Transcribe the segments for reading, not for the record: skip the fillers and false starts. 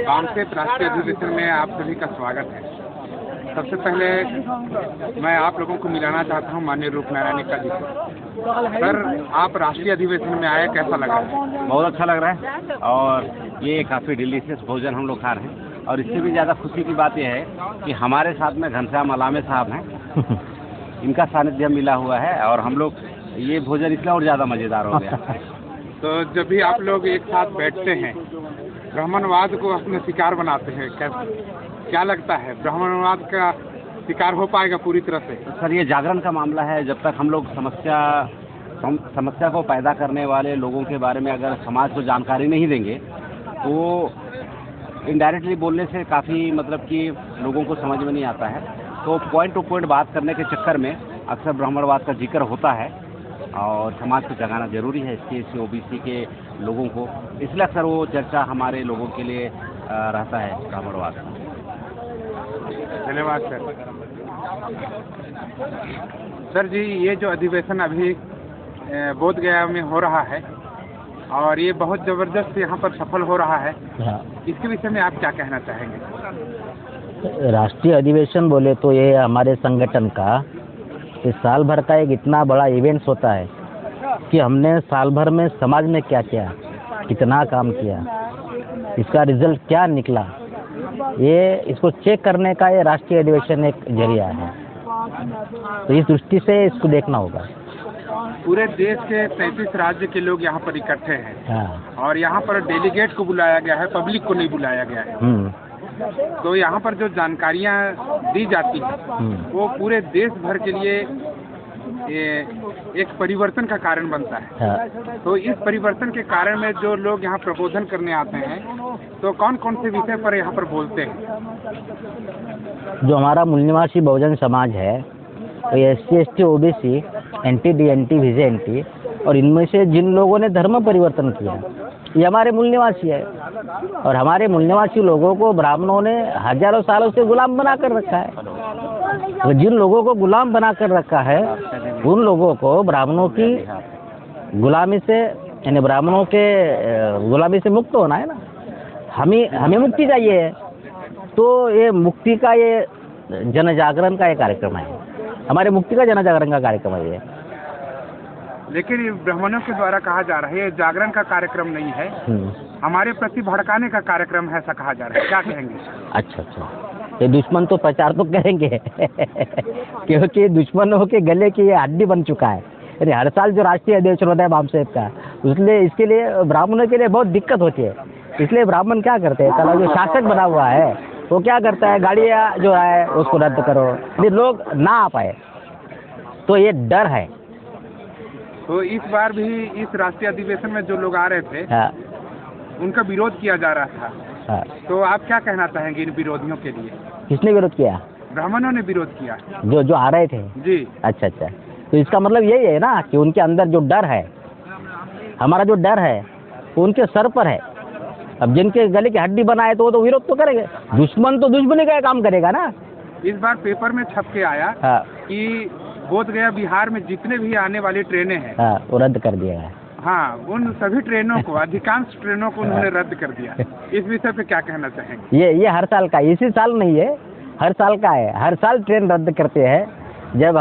वामसेप राष्ट्रीय अधिवेशन में आप सभी का स्वागत है। सबसे पहले मैं आप लोगों को मिलाना चाहता हूं माननीय रूप नारायण निक्का जी से। सर, आप राष्ट्रीय अधिवेशन में आए, कैसा लग रहा है? बहुत अच्छा लग रहा है और ये काफ़ी डिलीशियस भोजन हम लोग खा रहे हैं और इससे भी ज़्यादा खुशी की बात यह है कि हमारे साथ में घनश्याम अलामे साहब हैं। इनका सानिध्य मिला हुआ है और हम लोग ये भोजन इसलिए और ज़्यादा मज़ेदार हो गया। तो जब भी आप लोग एक साथ बैठते हैं, ब्राह्मणवाद को अपने शिकार बनाते हैं, क्या लगता है ब्राह्मणवाद का शिकार हो पाएगा पूरी तरह से? सर, ये जागरण का मामला है। जब तक हम लोग समस्या को पैदा करने वाले लोगों के बारे में अगर समाज को जानकारी नहीं देंगे तो इनडायरेक्टली बोलने से काफ़ी मतलब कि लोगों को समझ में नहीं आता है। तो पॉइंट टू पॉइंट बात करने के चक्कर में अक्सर ब्राह्मणवाद का जिक्र होता है और समाज को जगाना जरूरी है SC OBC के लोगों को, इसलिए अक्सर वो चर्चा हमारे लोगों के लिए रहता है ब्राह्मणवाद का। धन्यवाद सर। सर जी, ये जो अधिवेशन अभी बोधगया में हो रहा है और ये बहुत ज़बरदस्त यहाँ पर सफल हो रहा है, इसके विषय में आप क्या कहना चाहेंगे? राष्ट्रीय अधिवेशन बोले तो ये हमारे संगठन का इस साल भर का एक इतना बड़ा इवेंट्स होता है कि हमने साल भर में समाज में क्या किया, कितना काम किया, इसका रिजल्ट क्या निकला, ये इसको चेक करने का ये राष्ट्रीय अधिवेशन एक जरिया है। तो इस दृष्टि से इसको देखना होगा। पूरे देश के 33 राज्य के लोग यहाँ पर इकट्ठे हैं। हाँ। और यहाँ पर डेलीगेट को बुलाया गया है, पब्लिक को नहीं बुलाया गया है। तो यहाँ पर जो जानकारियाँ दी जाती हैं वो पूरे देश भर के लिए एक परिवर्तन का कारण बनता है। हाँ। तो इस परिवर्तन के कारण में जो लोग यहाँ प्रबोधन करने आते हैं तो कौन कौन से विषय पर यहाँ पर बोलते हैं? जो हमारा मूल निवासी बहुजन समाज है तो SC ST OBC NT DNT VJNT और इनमें से जिन लोगों ने धर्म परिवर्तन किया ये हमारे मूल निवासी है। और हमारे मूल निवासी लोगों को ब्राह्मणों ने हजारों सालों से गुलाम बना कर रखा है। तो जिन लोगों को गुलाम बना कर रखा है उन लोगों को ब्राह्मणों की गुलामी से यानी ब्राह्मणों के गुलामी से मुक्त होना है ना। हमें मुक्ति चाहिए। तो ये मुक्ति का ये जन जागरण का एक कार्यक्रम है, हमारे मुक्ति का जन जागरण का कार्यक्रम है ये। लेकिन ये ब्राह्मणों के द्वारा कहा जा रहा है ये जागरण का कार्यक्रम नहीं है, हमारे प्रति भड़काने का कार्यक्रम है, ऐसा कहा जा रहा है। क्या कहेंगे? अच्छा, ये दुश्मन तो प्रचार तो करेंगे क्योंकि दुश्मनों के गले की ये हड्डी बन चुका है। यानी हर साल जो राष्ट्रीय अधिवेशन होता है वामसेप का, इसलिए इसके लिए ब्राह्मणों के लिए बहुत दिक्कत होती है। इसलिए ब्राह्मण क्या करते हैं, चलो जो शासक बना हुआ है वो क्या करता है, गाड़ियाँ जो है उसको रद्द करो, यदि लोग ना आ पाए तो ये डर है। तो इस बार भी इस राष्ट्रीय अधिवेशन में जो लोग आ रहे थे हाँ। उनका विरोध किया जा रहा था। हाँ। तो आप क्या कहना चाहेंगे इन विरोधियों के लिए? किसने विरोध किया? ब्राह्मणों ने विरोध किया। जो आ रहे थे जी। अच्छा, तो इसका मतलब यही है ना कि उनके अंदर जो डर है, हमारा जो डर है वो उनके सर पर है। अब जिनके गले की हड्डी बनाए तो वो तो विरोध तो करेंगे। दुश्मन तो दुश्मनी का काम करेगा ना। इस बार पेपर में छप के आया कि बोधगया बिहार में जितने भी आने वाली ट्रेनें हैं वो रद्द कर दिया है। हाँ, उन सभी ट्रेनों को, अधिकांश ट्रेनों को उन्होंने रद्द कर दिया। इस विषय पे क्या कहना चाहेंगे? ये हर साल का, इसी साल नहीं है, हर साल का है। हर साल ट्रेन रद्द करते हैं। जब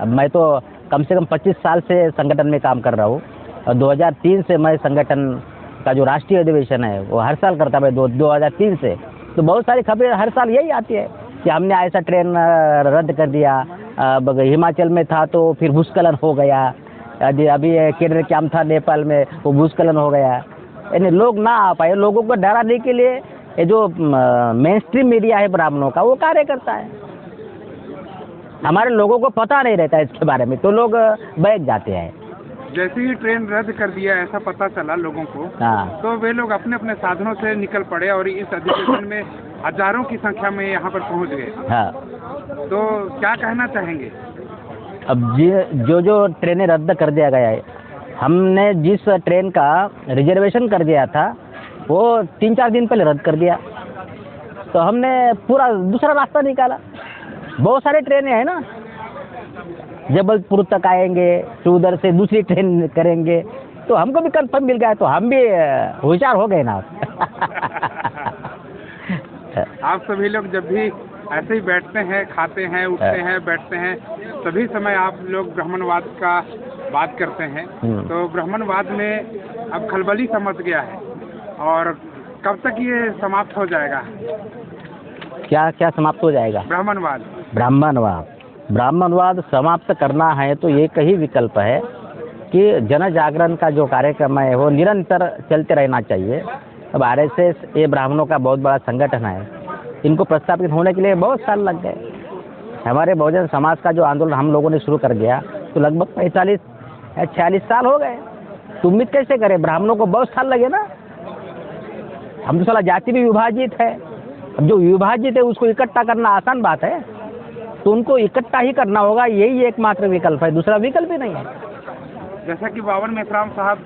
मैं तो कम से कम 25 साल से संगठन में काम कर रहा हूँ और 2003 से मैं संगठन का जो राष्ट्रीय अधिवेशन है वो हर साल करता है 2003 से। तो बहुत सारी खबरें हर साल यही आती है कि हमने ऐसा ट्रेन रद्द कर दिया। हिमाचल में था तो फिर भूस्खलन हो गया, अभी केरल कैंप था नेपाल में, वो भूस्खलन हो गया। यानी लोग ना आ पाए, लोगों को डराने के लिए ये जो मेन स्ट्रीम मीडिया है ब्राह्मणों का वो कार्य करता है। हमारे लोगों को पता नहीं रहता है इसके बारे में, तो लोग बैठ जाते हैं। जैसे ही ट्रेन रद्द कर दिया ऐसा पता चला लोगों को, तो वे लोग अपने अपने साधनों से निकल पड़े और इस अधिवेशन में हजारों की संख्या में यहाँ पर पहुँच गए। तो क्या कहना चाहेंगे? अब जो ट्रेनें रद्द कर दिया गया है, हमने जिस ट्रेन का रिजर्वेशन कर दिया था वो 3-4 दिन पहले रद्द कर दिया, तो हमने पूरा दूसरा रास्ता निकाला। बहुत सारे ट्रेनें हैं ना, जबलपुर तक आएंगे, फिर उधर से दूसरी ट्रेन करेंगे, तो हमको भी कंफर्म मिल गया, तो हम भी होशियार हो गए ना। आप सभी लोग जब भी ऐसे ही बैठते हैं, खाते हैं, उठते हैं, बैठते हैं, सभी समय आप लोग ब्राह्मणवाद का बात करते हैं। तो ब्राह्मणवाद में अब खलबली समझ गया है, और कब तक ये समाप्त हो जाएगा? क्या क्या समाप्त हो जाएगा? ब्राह्मणवाद। ब्राह्मणवाद समाप्त करना है तो एक ही विकल्प है कि जन जागरण का जो कार्यक्रम है वो निरंतर चलते रहना चाहिए। अब आरएसएस ये ब्राह्मणों का बहुत बड़ा संगठन है, इनको प्रस्थापित होने के लिए बहुत साल लग गए। हमारे बहुजन समाज का जो आंदोलन हम लोगों ने शुरू कर दिया तो लगभग 45-46 साल हो गए। तो उम्मीद कैसे करें, ब्राह्मणों को बहुत साल लगे ना। हम तो साला जाति भी विभाजित है, अब जो विभाजित है उसको इकट्ठा करना आसान बात है, तो उनको इकट्ठा ही करना होगा, यही एकमात्र विकल्प है, दूसरा विकल्प ही नहीं है। जैसा कि बावन मेश्राम साहब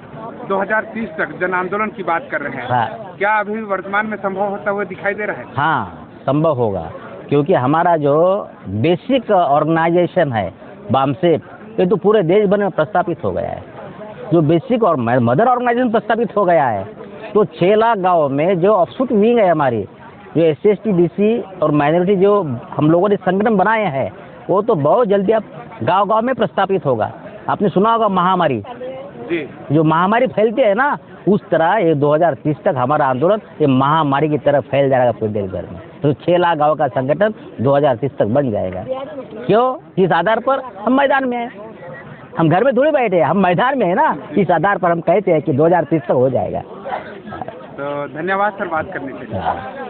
2030 तक जन आंदोलन की बात कर रहे हैं। हाँ। क्या अभी वर्तमान में संभव होता हुआ दिखाई दे रहा है? हाँ, संभव होगा, क्योंकि हमारा जो बेसिक ऑर्गेनाइजेशन है बामसेप, ये तो पूरे देश भर में प्रस्थापित हो गया है। जो बेसिक और मदर ऑर्गेनाइजेशन प्रस्थापित हो गया है, तो 6 लाख गाँव में जो ऑफशूट विंग है हमारी, जो SC, ST, DC और माइनॉरिटी जो हम लोगों ने संगठन बनाए हैं, वो तो बहुत जल्दी अब गांव-गांव में प्रस्थापित होगा। आपने सुना होगा महामारी जी, जो महामारी फैलती है ना, उस तरह ये 2030 तक हमारा आंदोलन ये महामारी की तरफ फैल जाएगा पूरे देश भर में। तो 6 लाख गाँव का संगठन 2030 तक बन जाएगा। क्यों? इस आधार पर हम मैदान में हैं, हम घर में थोड़ी बैठे हैं, हम मैदान में है ना। इस आधार पर हम कहते हैं कि 2030 तक हो जाएगा। तो धन्यवाद सर बात करने के लिए।